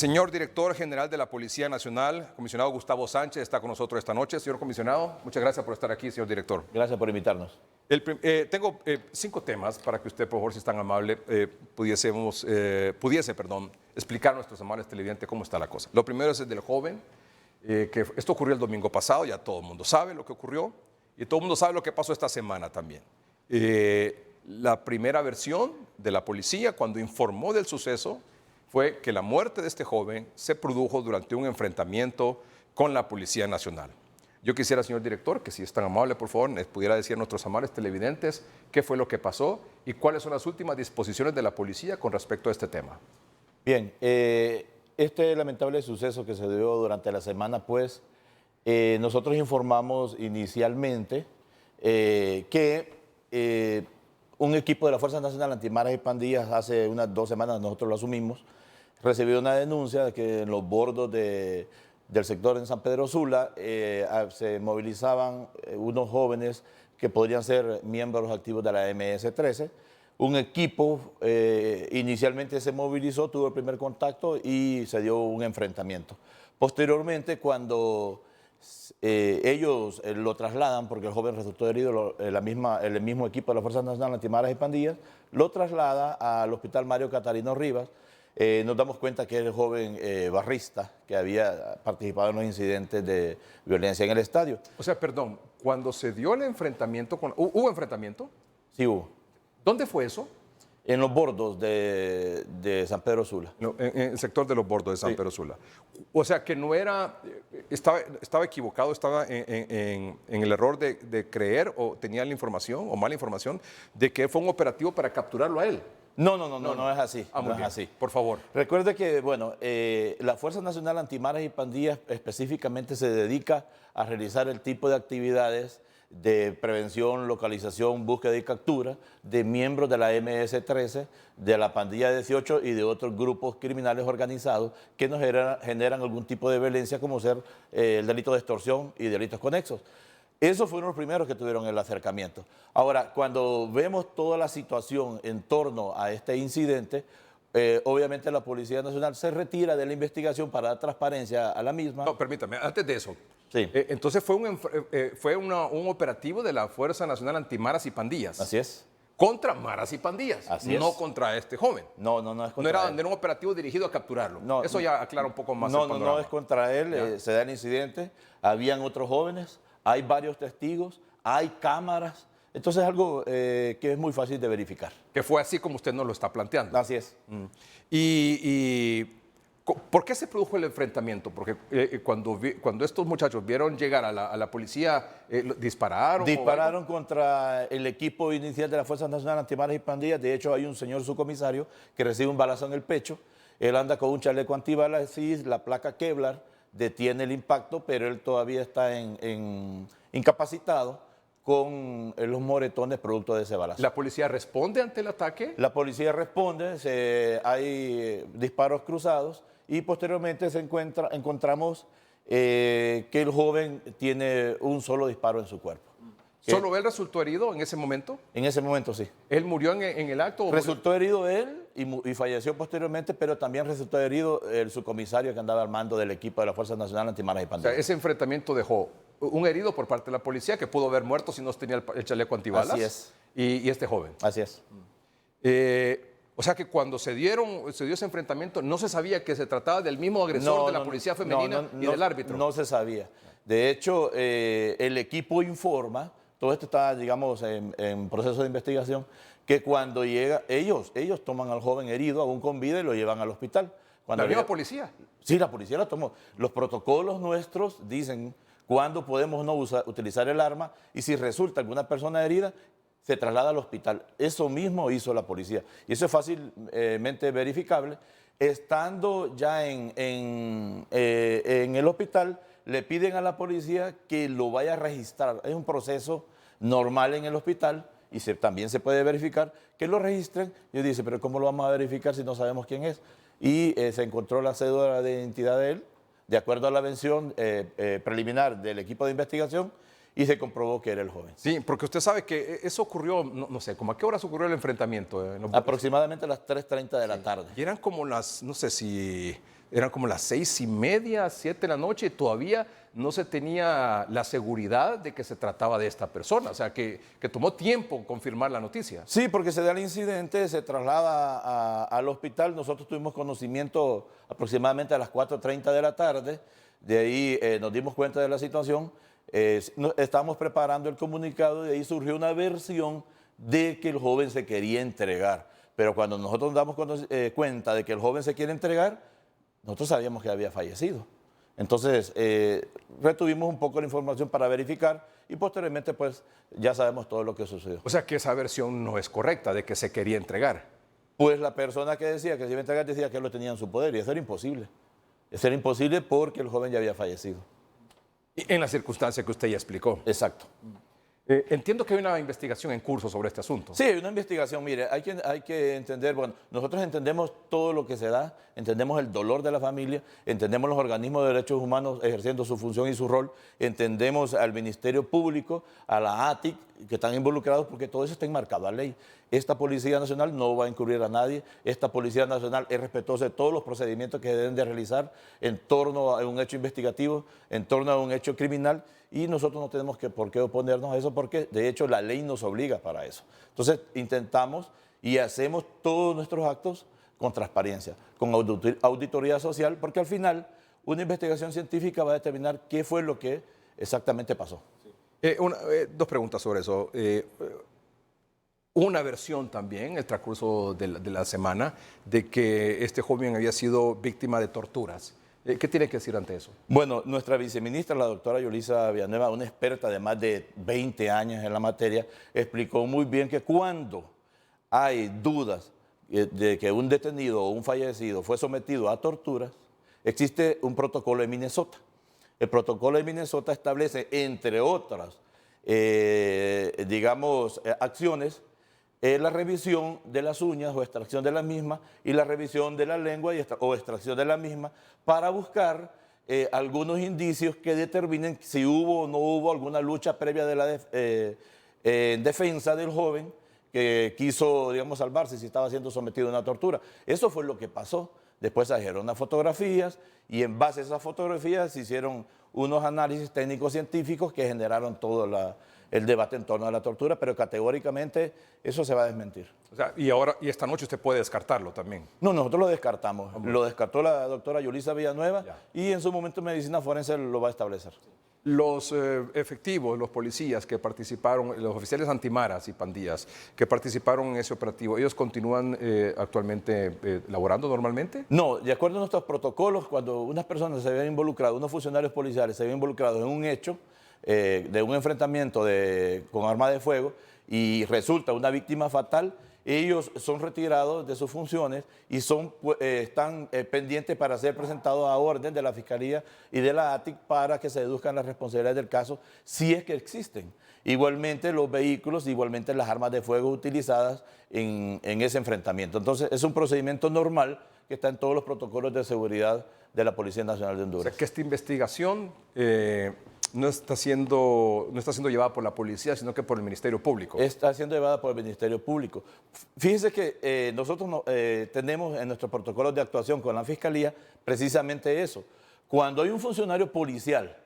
Señor director general de la Policía Nacional, comisionado Gustavo Sánchez, está con nosotros esta noche. Señor comisionado, muchas gracias por estar aquí, señor director. Gracias por invitarnos. Tengo 5 temas para que usted, por favor, si es tan amable, pudiese explicar a nuestros amables televidentes cómo está la cosa. Lo primero es el del joven, que esto ocurrió el domingo pasado, ya todo el mundo sabe lo que ocurrió y todo el mundo sabe lo que pasó esta semana también. La primera versión de la policía, cuando informó del suceso, fue que la muerte de este joven se produjo durante un enfrentamiento con la Policía Nacional. Yo quisiera, señor director, que si es tan amable, por favor, les pudiera decir a nuestros amables televidentes qué fue lo que pasó y cuáles son las últimas disposiciones de la policía con respecto a este tema. Bien, este lamentable suceso que se dio durante la semana, pues, nosotros informamos inicialmente que un equipo de la Fuerza Nacional Antimaras y Pandillas, hace unas 2 semanas nosotros lo asumimos, recibió una denuncia de que en los bordos del sector en San Pedro Sula se movilizaban unos jóvenes que podrían ser miembros activos de la MS-13. Un equipo inicialmente se movilizó, tuvo el primer contacto y se dio un enfrentamiento. Posteriormente, cuando ellos lo trasladan, porque el joven resultó herido, el mismo equipo de la Fuerza Nacional Antimaras y Pandillas lo traslada al Hospital Mario Catarino Rivas. Nos damos cuenta que es el joven barrista que había participado en los incidentes de violencia en el estadio. O sea, perdón, cuando se dio el enfrentamiento, ¿hubo enfrentamiento? Sí hubo. ¿Dónde fue eso? En los bordos de San Pedro Sula. No, en el sector de los bordos de San Pedro Sula. O sea, que no era, estaba equivocado, estaba en el error de creer o tenía la información o mala información de que fue un operativo para capturarlo a él. No es así. No es así. Por favor. Recuerde que, bueno, la Fuerza Nacional Antimaras y Pandillas específicamente se dedica a realizar el tipo de actividades de prevención, localización, búsqueda y captura de miembros de la MS-13, de la Pandilla 18 y de otros grupos criminales organizados que nos generan algún tipo de violencia, como ser el delito de extorsión y delitos conexos. Esos fueron los primeros que tuvieron el acercamiento. Ahora, cuando vemos toda la situación en torno a este incidente, obviamente la Policía Nacional se retira de la investigación para dar transparencia a la misma. No, permítame, antes de eso. Sí. Entonces fue un operativo de la Fuerza Nacional Antimaras y Pandillas. Así es. Contra maras y pandillas, Así no es. contra este joven. No es contra él. No era un operativo dirigido a capturarlo. No, eso ya aclara un poco más no, el panorama. no es contra él, se da el incidente, habían otros jóvenes, hay varios testigos, hay cámaras, entonces es algo que es muy fácil de verificar. Que fue así como usted nos lo está planteando. Así es. ¿Por qué se produjo el enfrentamiento? Porque cuando estos muchachos vieron llegar a la policía, dispararon. Dispararon contra el equipo inicial de la Fuerza Nacional Antimaras y Pandillas. De hecho, hay un señor subcomisario que recibe un balazo en el pecho. Él anda con un chaleco antibalas y la placa Kevlar detiene el impacto, pero él todavía está incapacitado con los moretones producto de ese balazo. ¿La policía responde ante el ataque? La policía responde, hay disparos cruzados y posteriormente encontramos que el joven tiene un solo disparo en su cuerpo. ¿Solo él resultó herido en ese momento? En ese momento sí. ¿Él murió en el acto? Resultó herido él y falleció posteriormente, pero también resultó herido el subcomisario que andaba al mando del equipo de la Fuerza Nacional Antimaras y Pandillas. O sea, ese enfrentamiento dejó un herido por parte de la policía que pudo haber muerto si no tenía el chaleco antibalas. Así es. Y este joven. Así es. O sea que cuando se dio ese enfrentamiento no se sabía que se trataba del mismo agresor de la policía femenina y del árbitro. No se sabía. De hecho, el equipo informa, todo esto está, digamos, en proceso de investigación, que cuando llega, ellos toman al joven herido, aún con vida, y lo llevan al hospital. ¿La misma policía? Sí, la policía lo tomó. Los protocolos nuestros dicen cuándo podemos no utilizar el arma y si resulta alguna persona herida, se traslada al hospital. Eso mismo hizo la policía. Y eso es fácilmente verificable. Estando ya en el hospital, le piden a la policía que lo vaya a registrar. Es un proceso normal en el hospital y también se puede verificar que lo registren. Yo dice, pero ¿cómo lo vamos a verificar si no sabemos quién es? Y se encontró la cédula de identidad de él, de acuerdo a la mención preliminar del equipo de investigación, y se comprobó que era el joven. Sí, porque usted sabe que eso ocurrió, no sé, ¿cómo a qué horas ocurrió el enfrentamiento? Aproximadamente a las 3:30 de la tarde. Y eran como las, no sé si eran como las 6:30, 7 de la noche, y todavía no se tenía la seguridad de que se trataba de esta persona. O sea, que tomó tiempo confirmar la noticia. Sí, porque se da el incidente, se traslada al hospital. Nosotros tuvimos conocimiento aproximadamente a las 4:30 de la tarde. De ahí nos dimos cuenta de la situación. Estábamos preparando el comunicado y de ahí surgió una versión de que el joven se quería entregar. Pero cuando nosotros nos damos cuenta de que el joven se quiere entregar, nosotros sabíamos que había fallecido. Entonces, retuvimos un poco la información para verificar y posteriormente, pues, ya sabemos todo lo que sucedió. O sea, que esa versión no es correcta, de que se quería entregar. Pues la persona que decía que se iba a entregar decía que él lo tenía en su poder y eso era imposible. Eso era imposible porque el joven ya había fallecido. Y en la circunstancia que usted ya explicó. Exacto. Entiendo que hay una investigación en curso sobre este asunto. Sí, hay una investigación. Mire, hay que entender, bueno, nosotros entendemos todo lo que se da, entendemos el dolor de la familia, entendemos los organismos de derechos humanos ejerciendo su función y su rol, entendemos al Ministerio Público, a la ATIC, que están involucrados porque todo eso está enmarcado a ley. Esta Policía Nacional no va a encubrir a nadie, esta Policía Nacional es respetuosa de todos los procedimientos que deben de realizar en torno a un hecho investigativo, en torno a un hecho criminal, y nosotros no tenemos por qué oponernos a eso porque de hecho la ley nos obliga para eso. Entonces intentamos y hacemos todos nuestros actos con transparencia, con auditoría social, porque al final una investigación científica va a determinar qué fue lo que exactamente pasó. Dos preguntas sobre eso. Una versión también, el transcurso de la semana, de que este joven había sido víctima de torturas. ¿Qué tiene que decir ante eso? Bueno, nuestra viceministra, la doctora Yolisa Villanueva, una experta de más de 20 años en la materia, explicó muy bien que cuando hay dudas de que un detenido o un fallecido fue sometido a torturas, existe un protocolo en Minnesota. El protocolo de Minnesota establece, entre otras, acciones, la revisión de las uñas o extracción de las mismas y la revisión de la lengua o extracción de la misma para buscar algunos indicios que determinen si hubo o no hubo alguna lucha previa de en defensa del joven que quiso, salvarse si estaba siendo sometido a una tortura. Eso fue lo que pasó. Después se trajeron unas fotografías y en base a esas fotografías se hicieron unos análisis técnicos científicos que generaron todo el debate en torno a la tortura, pero categóricamente eso se va a desmentir. O sea, y esta noche usted puede descartarlo también. No, nosotros lo descartamos. Lo descartó la doctora Yolisa Villanueva y en su momento medicina forense lo va a establecer. Los efectivos, los policías que participaron, los oficiales antimaras y pandillas que participaron en ese operativo, ¿ellos continúan actualmente laborando normalmente? No, de acuerdo a nuestros protocolos, cuando unas personas se habían involucrado, unos funcionarios policiales se habían involucrado en un hecho de un enfrentamiento con arma de fuego y resulta una víctima fatal, ellos son retirados de sus funciones y están pendientes para ser presentados a orden de la Fiscalía y de la ATIC para que se deduzcan las responsabilidades del caso, si es que existen. Igualmente los vehículos, igualmente las armas de fuego utilizadas en ese enfrentamiento. Entonces es un procedimiento normal que está en todos los protocolos de seguridad de la Policía Nacional de Honduras. O sea, que esta investigación no está siendo llevada por la policía, sino que por el Ministerio Público. Está siendo llevada por el Ministerio Público. Fíjense que nosotros tenemos en nuestros protocolos de actuación con la Fiscalía precisamente eso. Cuando hay un funcionario policial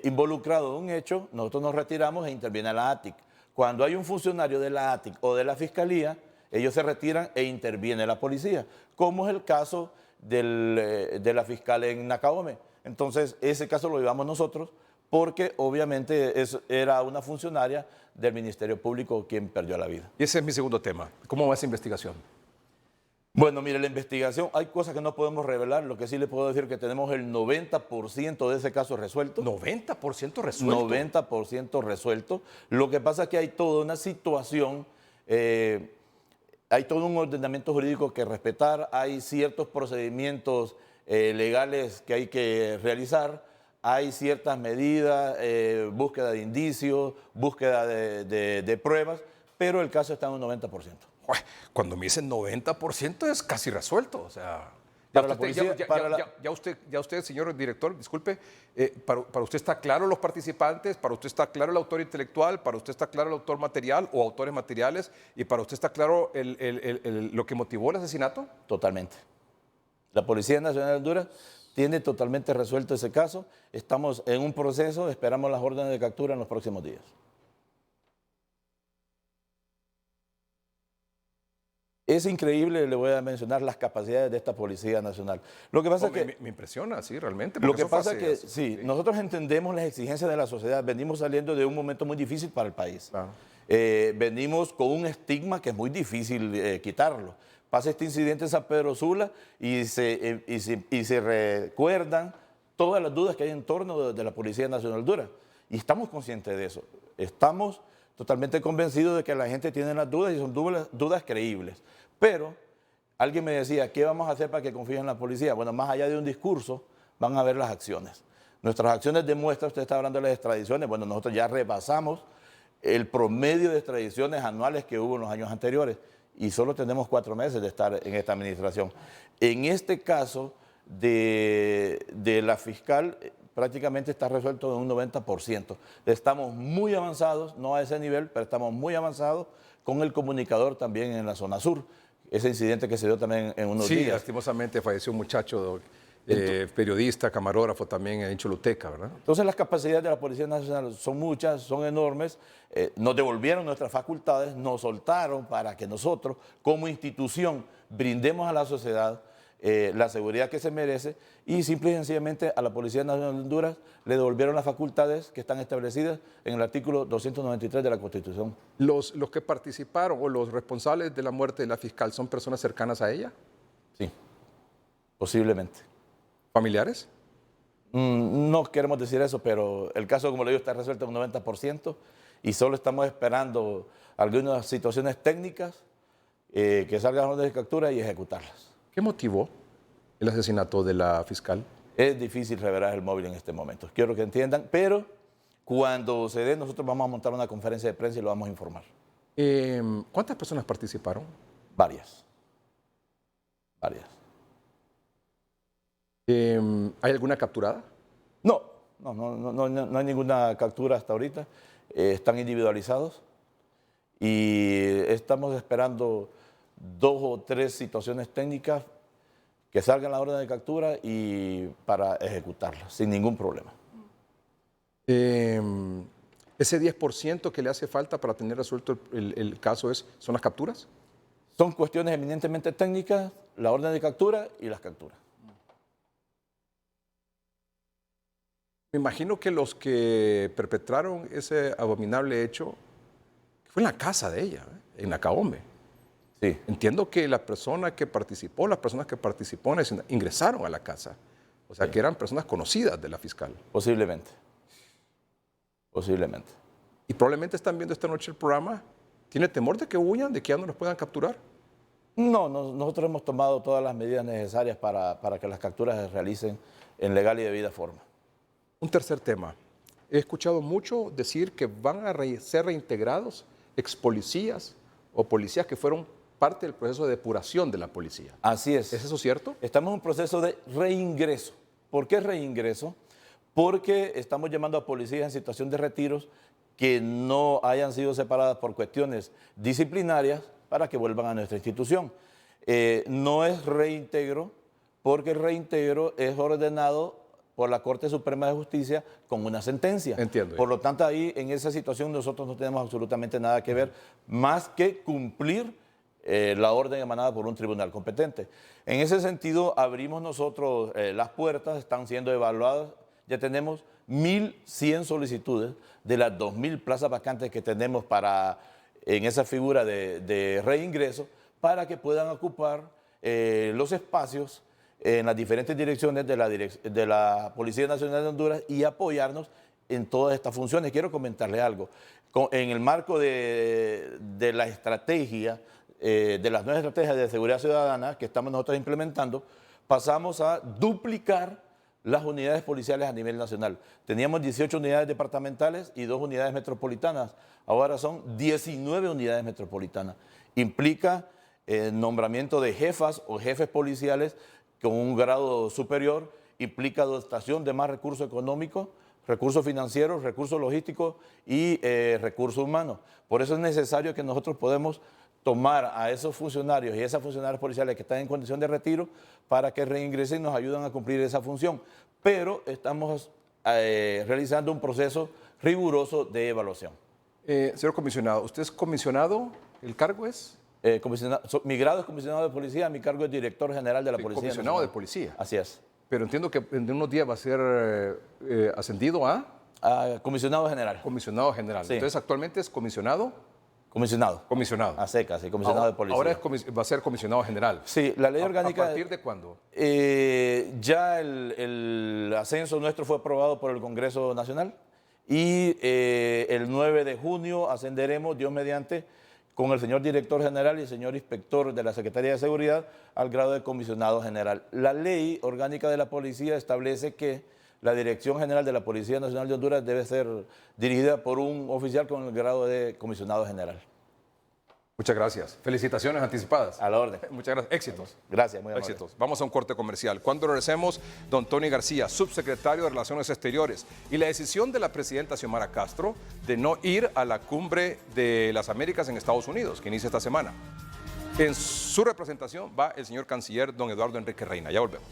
involucrado en un hecho, nosotros nos retiramos e interviene la ATIC. Cuando hay un funcionario de la ATIC o de la Fiscalía, ellos se retiran e interviene la policía, como es el caso de la fiscal en Nacaome. Entonces, ese caso lo llevamos nosotros porque obviamente era una funcionaria del Ministerio Público quien perdió la vida. Y ese es mi segundo tema. ¿Cómo va esa investigación? Bueno, mire, la investigación, hay cosas que no podemos revelar, lo que sí le puedo decir es que tenemos el 90% de ese caso resuelto. ¿90% resuelto? 90% resuelto. Lo que pasa es que hay toda una situación, hay todo un ordenamiento jurídico que respetar, hay ciertos procedimientos legales que hay que realizar, hay ciertas medidas, búsqueda de indicios, búsqueda de pruebas, pero el caso está en un 90%. Cuando me dicen 90% es casi resuelto, o sea... Ya usted, señor director, disculpe, para usted está claro los participantes, para usted está claro el autor intelectual, para usted está claro el autor material o autores materiales, y para usted está claro lo que motivó el asesinato. Totalmente. La Policía Nacional de Honduras tiene totalmente resuelto ese caso. Estamos en un proceso, esperamos las órdenes de captura en los próximos días. Es increíble, le voy a mencionar las capacidades de esta Policía Nacional. Lo que pasa es que... Me impresiona, sí, realmente. Lo que pasa es que, sí, nosotros entendemos las exigencias de la sociedad. Venimos saliendo de un momento muy difícil para el país. Claro. Venimos con un estigma que es muy difícil quitarlo. Pasa este incidente en San Pedro Sula y se recuerdan todas las dudas que hay en torno de la Policía Nacional de Honduras. Y estamos conscientes de eso. Estamos totalmente convencidos de que la gente tiene las dudas y son dudas creíbles. Pero alguien me decía, ¿qué vamos a hacer para que confíen en la policía? Bueno, más allá de un discurso, van a ver las acciones. Nuestras acciones demuestran, usted está hablando de las extradiciones, bueno, nosotros ya rebasamos el promedio de extradiciones anuales que hubo en los años anteriores y solo tenemos 4 meses de estar en esta administración. En este caso de la fiscal, prácticamente está resuelto en un 90%. Estamos muy avanzados, no a ese nivel, pero estamos muy avanzados con el comunicador también en la zona sur. Ese incidente que se dio también en unos días. Sí, lastimosamente falleció un muchacho, periodista, camarógrafo también en Choluteca, ¿verdad? Entonces las capacidades de la Policía Nacional son muchas, son enormes. Nos devolvieron nuestras facultades, nos soltaron para que nosotros como institución brindemos a la sociedad la seguridad que se merece y simple y sencillamente a la Policía Nacional de Honduras le devolvieron las facultades que están establecidas en el artículo 293 de la Constitución. ¿Los que participaron o los responsables de la muerte de la fiscal son personas cercanas a ella? Sí, posiblemente. ¿Familiares? No queremos decir eso, pero el caso, como le digo, está resuelto en un 90% y solo estamos esperando algunas situaciones técnicas que salgan órdenes de captura y ejecutarlas. ¿Qué motivó el asesinato de la fiscal? Es difícil revelar el móvil en este momento, quiero que entiendan, pero cuando se dé nosotros vamos a montar una conferencia de prensa y lo vamos a informar. ¿Cuántas personas participaron? Varias. ¿Hay alguna capturada? No hay ninguna captura hasta ahorita, están individualizados y estamos esperando 2 o 3 situaciones técnicas que salgan la orden de captura y para ejecutarlas sin ningún problema. ¿Ese 10% que le hace falta para tener resuelto el caso son las capturas? Son cuestiones eminentemente técnicas, la orden de captura y las capturas. Me imagino que los que perpetraron ese abominable hecho fue en la casa de ella, en la Caome. Sí. Entiendo que las personas que participaron ingresaron a la casa. O sea, que eran personas conocidas de la fiscal. Posiblemente. Y probablemente están viendo esta noche el programa. ¿Tiene temor de que huyan, de que ya no los puedan capturar? No, nosotros hemos tomado todas las medidas necesarias para que las capturas se realicen en legal y debida forma. Un tercer tema. He escuchado mucho decir que van a ser reintegrados expolicías o policías que fueron parte del proceso de depuración de la policía. Así es. ¿Es eso cierto? Estamos en un proceso de reingreso. ¿Por qué reingreso? Porque estamos llamando a policías en situación de retiros que no hayan sido separadas por cuestiones disciplinarias para que vuelvan a nuestra institución. No es reintegro, porque el reintegro es ordenado por la Corte Suprema de Justicia con una sentencia. Entiendo. Por lo tanto, ahí en esa situación nosotros no tenemos absolutamente nada que ver, más que cumplir la orden emanada por un tribunal competente. En ese sentido, abrimos nosotros las puertas, están siendo evaluadas, ya tenemos 1.100 solicitudes de las 2.000 plazas vacantes que tenemos en esa figura de reingreso, para que puedan ocupar los espacios en las diferentes direcciones de la Policía Nacional de Honduras y apoyarnos en todas estas funciones. Quiero comentarle algo. En el marco de la estrategia, de las nuevas estrategias de seguridad ciudadana que estamos nosotros implementando, pasamos a duplicar las unidades policiales a nivel nacional. Teníamos 18 unidades departamentales y 2 unidades metropolitanas. Ahora son 19 unidades metropolitanas. Implica nombramiento de jefas o jefes policiales con un grado superior, implica dotación de más recursos económicos, recursos financieros, recursos logísticos y recursos humanos. Por eso es necesario que nosotros podemos tomar a esos funcionarios y esas funcionarias policiales que están en condición de retiro para que reingresen y nos ayuden a cumplir esa función. Pero estamos realizando un proceso riguroso de evaluación. Señor comisionado, ¿usted es comisionado? ¿El cargo es? Mi grado es comisionado de policía, mi cargo es director general de la Policía Comisionado Nacional. de policía. Así es. Pero entiendo que en unos días va a ser ascendido a Comisionado general. comisionado general. Sí. Entonces, actualmente es comisionado. Comisionado. Comisionado. A secas, sí, comisionado de policía. Ahora va a ser comisionado general. Sí, la ley orgánica. ¿A partir de cuándo? Ya el ascenso nuestro fue aprobado por el Congreso Nacional y el 9 de junio ascenderemos, Dios mediante, con el señor director general y el señor inspector de la Secretaría de Seguridad al grado de comisionado general. La ley orgánica de la policía establece que la Dirección General de la Policía Nacional de Honduras debe ser dirigida por un oficial con el grado de comisionado general. Muchas gracias. Felicitaciones anticipadas. A la orden. Muchas gracias. Éxitos. Gracias, muy amable. Éxitos. Vamos a un corte comercial. Cuando regresemos, don Tony García, subsecretario de Relaciones Exteriores, y la decisión de la presidenta Xiomara Castro de no ir a la cumbre de las Américas en Estados Unidos, que inicia esta semana. En su representación va el señor canciller don Eduardo Enrique Reina. Ya volvemos.